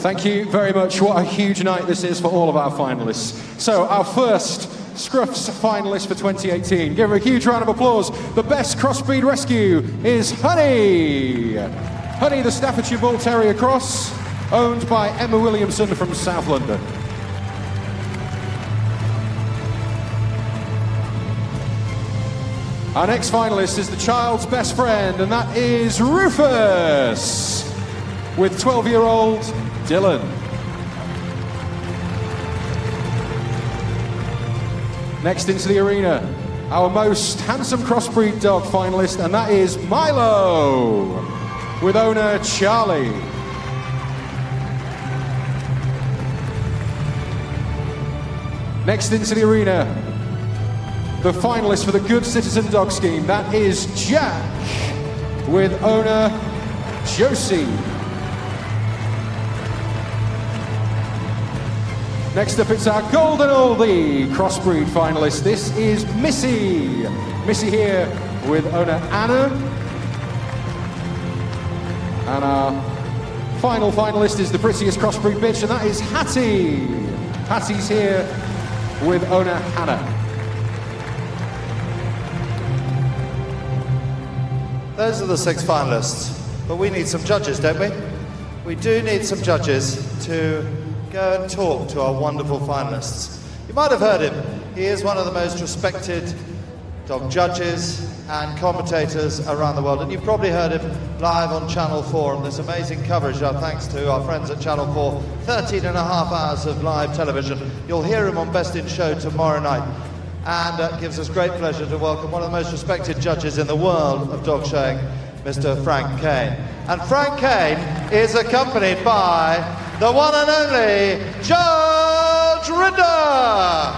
Thank you very much. What a huge night this is for all of our finalists. So our first Scruffts finalist for 2018. Give her a huge round of applause. The best crossbreed rescue is Honey. Honey, the Staffordshire Bull Terrier Cross, owned by Emma Williamson from South London. Our next finalist is the child's best friend, and that is Rufus, with 12-year-old Dylan. Next into the arena, our most handsome crossbreed dog finalist, and that is Milo, with owner Charlie. Next into the arena, the finalist for the Good Citizen Dog Scheme, that is Jack, with owner Josie. Next up, it's our Golden Oldie crossbreed finalist. This is Missy. Missy here with owner Anna. And our final finalist is the prettiest crossbreed bitch, and that is Hattie. Hattie's here with owner Hannah. Those are the 6 finalists, but we need some judges, don't we? We do need some judges to go and talk to our wonderful finalists. You might have heard him. He is one of the most respected dog judges and commentators around the world, and you've probably heard him live on Channel 4 on this amazing coverage, thanks to our friends at Channel 4, 13 and a half hours of live television. You'll hear him on Best in Show tomorrow night. And it gives us great pleasure to welcome one of the most respected judges in the world of dog showing, Mr. Frank Kane. And Frank Kane is accompanied by the one and only Judge Ritter.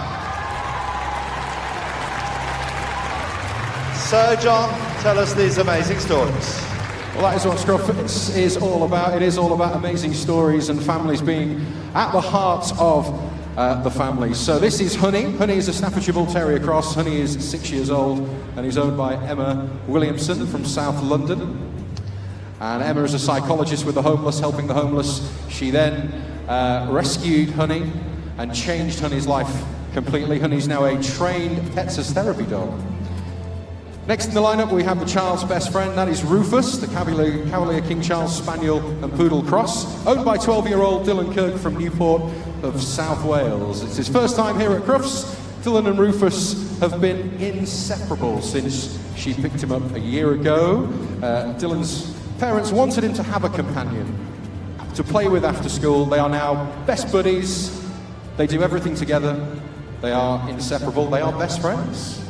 So, John, tell us these amazing stories. Well, that is what Scruffts is all about. It is all about amazing stories and families being at the heart of the family. So this is Honey. Honey is a Staffordshire Bull Terrier Cross. Honey is 6 years old and he's owned by Emma Williamson from South London. And Emma is a psychologist with the homeless, helping the homeless. She then rescued Honey and changed Honey's life completely. Honey's now a trained pets as therapy dog. Next in the lineup, we have the child's best friend. That is Rufus, the Cavalier King Charles Spaniel and Poodle Cross, owned by 12-year-old Dylan Kirk from Newport of South Wales. It's his first time here at Crufts. Dylan and Rufus have been inseparable since she picked him up a year ago. Dylan's parents wanted him to have a companion to play with after school. They are now best buddies. They do everything together. They are inseparable. They are best friends.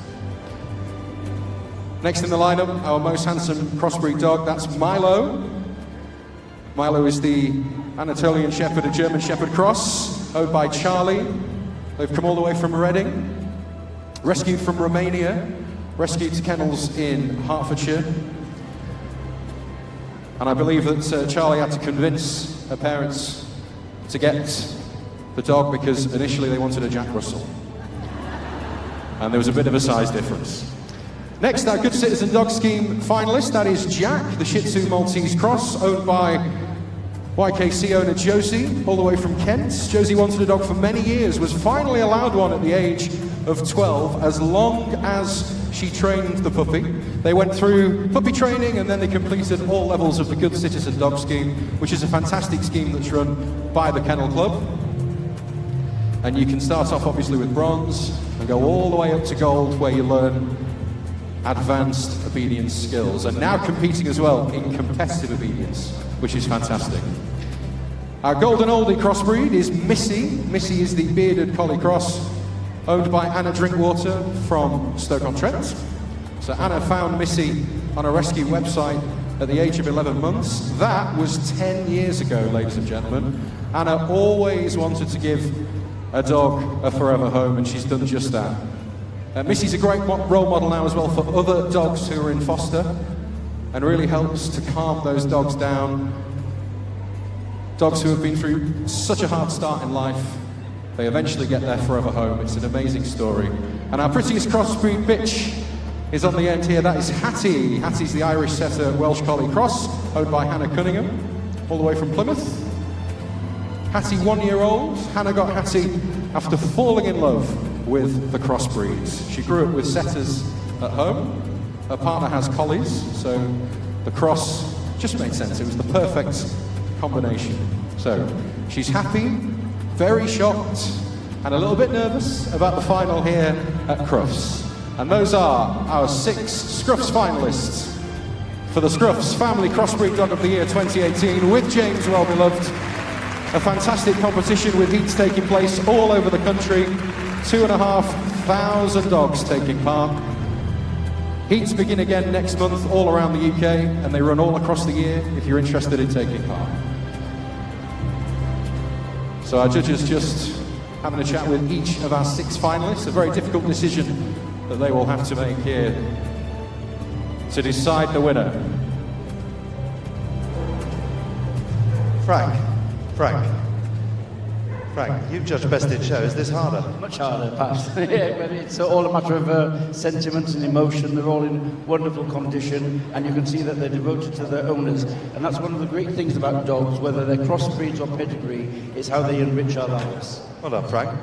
Next in the lineup, our most handsome crossbreed dog, that's Milo. Milo is the Anatolian Shepherd, a German Shepherd cross, owned by Charlie. They've come all the way from Reading, rescued from Romania, rescued to kennels in Hertfordshire. And I believe that Charlie had to convince her parents to get the dog because initially they wanted a Jack Russell. And there was a bit of a size difference. Next, our Good Citizen Dog Scheme finalist, that is Jack, the Shih Tzu Maltese Cross, owned by YKC owner Josie, all the way from Kent. Josie wanted a dog for many years, was finally allowed one at the age of 12, as long as she trained the puppy. They went through puppy training and then they completed all levels of the Good Citizen Dog Scheme, which is a fantastic scheme that's run by the Kennel Club. And you can start off obviously with bronze and go all the way up to gold, where you learn advanced obedience skills, and now competing as well in competitive obedience, which is fantastic. Our Golden Oldie crossbreed is Missy. Missy is the bearded collie cross, owned by Anna Drinkwater from Stoke-on-Trent. So Anna found Missy on a rescue website at the age of 11 months. That was 10 years ago, ladies and gentlemen. Anna always wanted to give a dog a forever home, and she's done just that. Missy's a great role model now as well for other dogs who are in foster, and really helps to calm those dogs down. Dogs who have been through such a hard start in life, they eventually get their forever home. It's an amazing story. And our prettiest crossbreed bitch is on the end here. That is Hattie. Hattie's the Irish Setter Welsh Collie Cross, owned by Hannah Cunningham, all the way from Plymouth. Hattie 1 year old. Hannah got Hattie after falling in love with the crossbreeds. She grew up with setters at home. Her partner has collies, so the cross just made sense. It was the perfect combination. So she's happy, very shocked, and a little bit nervous about the final here at Crufts. And those are our 6 Scruffs finalists for the Scruffs Family Crossbreed Dog of the Year 2018 with James Wellbeloved. A fantastic competition with heats taking place all over the country. 2,500 dogs taking part. Heats begin again next month all around the UK, and they run all across the year if you're interested in taking part. So our judges just having a chat with each of our 6 finalists, a very difficult decision that they will have to make here to decide the winner. Frank, you've judged Best in Show. Is this harder? Much harder, perhaps. Yeah, but it's all a matter of sentiment and emotion. They're all in wonderful condition, and you can see that they're devoted to their owners. And that's one of the great things about dogs, whether they're crossbreeds or pedigree, is how they enrich our lives. Well done, Frank.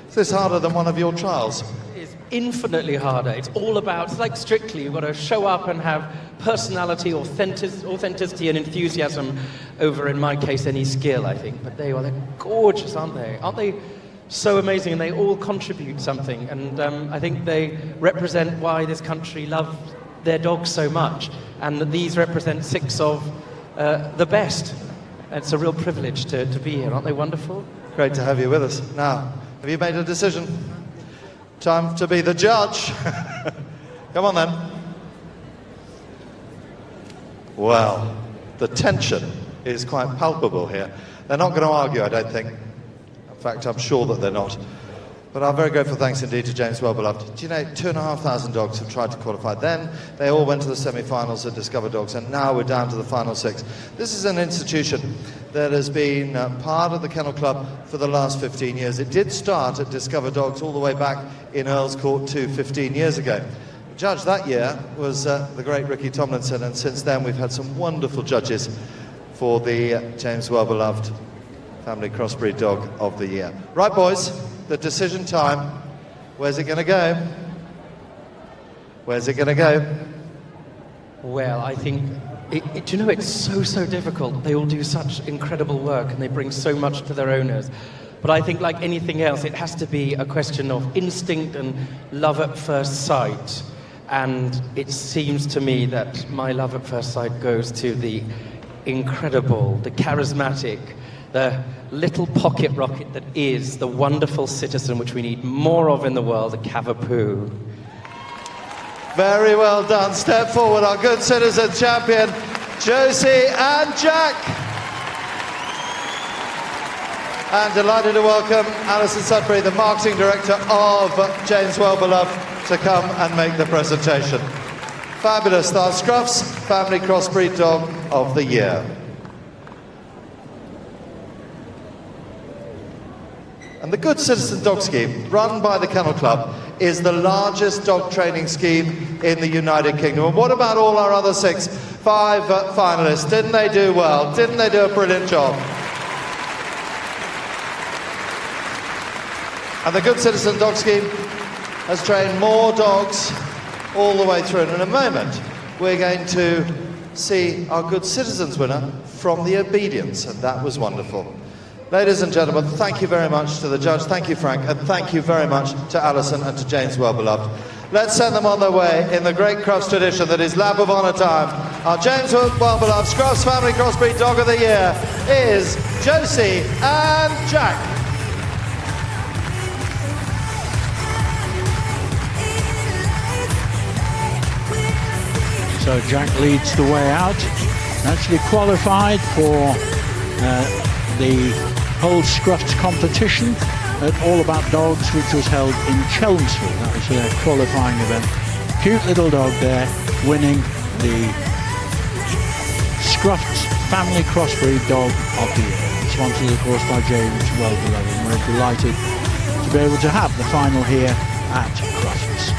Is this harder than one of your trials? It's infinitely harder. It's all about, it's like Strictly, you've got to show up and have personality, authenticity and enthusiasm over, in my case, any skill, I think. But they're gorgeous, aren't they? Aren't they so amazing? And they all contribute something. And I think they represent why this country loves their dogs so much. And these represent 6 of the best. And it's a real privilege to be here. Aren't they wonderful? Great to have you with us. Now, have you made a decision? Time to be the judge. Come on then. Well, the tension is quite palpable here. They're not going to argue, I don't think. In fact, I'm sure that they're not. But our very grateful thanks indeed to James Wellbeloved. Do you know, 2,500 dogs have tried to qualify. Then they all went to the semi-finals at Discover Dogs, and now we're down to the final 6. This is an institution that has been part of the Kennel Club for the last 15 years. It did start at Discover Dogs all the way back in Earl's Court 15 years ago. The judge that year was the great Ricky Tomlinson, and since then we've had some wonderful judges for the James Wellbeloved Family Crossbreed Dog of the Year. Right, boys, the decision time. Where's it going to go? Where's it going to go? Well, I think, do you know, it's so difficult. They all do such incredible work and they bring so much to their owners. But I think, like anything else, it has to be a question of instinct and love at first sight. And it seems to me that my love at first sight goes to the incredible, the charismatic, the little pocket rocket that is the wonderful citizen which we need more of in the world, the Cavapoo. Very well done. Step forward, our good citizen champion, Josie and Jack. And delighted to welcome Alison Sudbury, the marketing director of James Wellbeloved, to come and make the presentation. Fabulous. Our Scruffs Family Crossbreed Dog of the Year. And the Good Citizen Dog Scheme, run by the Kennel Club, is the largest dog training scheme in the United Kingdom. And what about all our other 5 finalists? Didn't they do well? Didn't they do a brilliant job? And the Good Citizen Dog Scheme has trained more dogs all the way through. And in a moment, we're going to see our Good Citizens winner from the obedience, and that was wonderful. Ladies and gentlemen, thank you very much to the judge, thank you Frank, and thank you very much to Alison and to James Wellbeloved. Let's send them on their way in the great Crufts tradition that is Lap of Honour time. Our James Wellbeloved Scruffs Family Crossbreed Dog of the Year is Josie and Jack. So Jack leads the way out, actually qualified for the whole Scruffts competition at All About Dogs, which was held in Chelmsford. That was their qualifying event. Cute little dog there, winning the Scruffts Family Crossbreed Dog of the Year. Sponsored, of course, by James Wellbeloved. And we're delighted to be able to have the final here at Crufts.